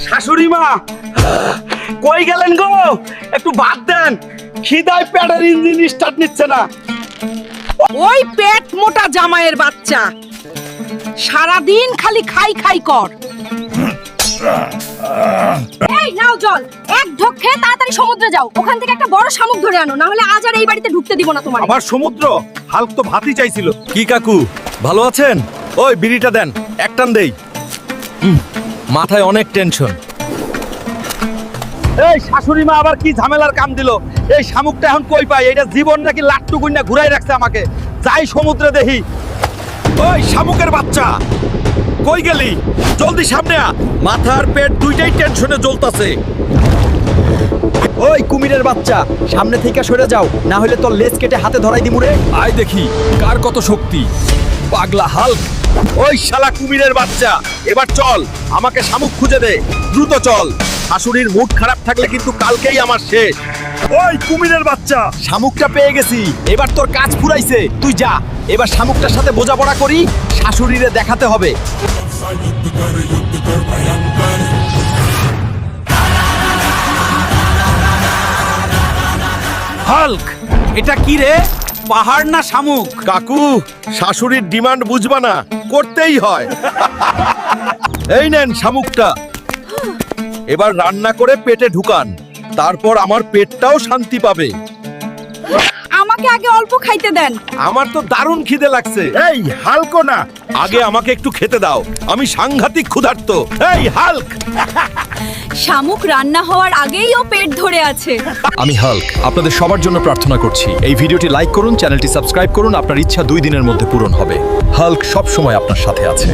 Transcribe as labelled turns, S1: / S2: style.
S1: শাশুড়ি মা কই গেলেন গো? একটু ভাত দেন, খিদায় পেটের ইঞ্জিন স্টার্ট নিচ্ছে না।
S2: ওই পেট মোটা জামাইয়ের বাচ্চা সারাদিন খালি খাই খাই কর।
S3: এই নাও জল, এক ঢোক খেয়ে তাড়াতাড়ি সমুদ্রে যাও, ওখান থেকে একটা বড় শামুক ধরে আনো, না হলে আজ আর এই বাড়িতে ঢুকতে দিব না তোমার।
S1: আবার সমুদ্র? হাল্ক তো ভাতই চাইছিল।
S4: কি কাকু ভালো আছেন? ওই বিড়িটা দেন, এক টান দেই। মাথায় অনেক টেনশন।
S1: এই শাশুড়ি মা আবার কি ঝামেলার কাম দিল? এই শামুকটা এখন কই পাই? এটা জীবন নাকি লাট্টু গুইনা ঘুরাই রাখছে আমাকে। যাই সমুদ্রে দেখি।
S4: ওই শামুকের বাচ্চা কই গেলি? জলদি সামনে আ, মাথার পেট দুইটাই টেনশনে জ্বলতাছে।
S5: ওই কুমিরের বাচ্চা, সামনে থেকে সরে যাও, না হলে তোর লেজ কেটে হাতে ধরাই দিমুরে।
S4: আয় দেখি কার কত শক্তি। পাগলা হাল্ক।
S1: ওই শালা কুমিরের বাচ্চা, এবার চল, আমাকে শামুক খুঁজে দে, দ্রুত চল। শাশুড়ির মুড খারাপ থাকলে কিন্তু কালকেই আমার শেষ।
S4: ওই কুমিরের বাচ্চা, শামুকটা পেয়ে গেছি, এবার তোর কাজ ফুরাইছে। তুই যা, এবার শামুকটার সাথে বোঝাপড়া করি, শাশুড়িরে দেখাতে হবে।
S1: হাল্ক, এটা কি রে? পাহাড় না শামুক?
S4: কাকু, শাশুড়ির ডিমান্ড বুঝবা না, করতেই হয়। এই নেন শামুকটা, এবার রান্না করে পেটে ঢুকান, তারপর আমার পেটটাও শান্তি পাবে।
S2: আমাকে আগে অল্প খাইতে দেন।
S4: আমার তো দারুণ খিদে লাগছে।
S1: এই হাল্কও না,
S4: আগে আমাকে একটু খেতে দাও, আমি সাংঘাতিক ক্ষুধার্ত। এই হাল্ক।
S3: শামুক রান্না হওয়ার আগেই ও পেট ধরে আছে।
S5: আমি হাল্ক, আপনাদের সবার জন্য প্রার্থনা করছি, এই ভিডিওটি লাইক করুন, চ্যানেলটি সাবস্ক্রাইব করুন, আপনার ইচ্ছা 2 দিনের মধ্যে পূরণ হবে। হাল্ক সব সময় আপনার সাথে আছে।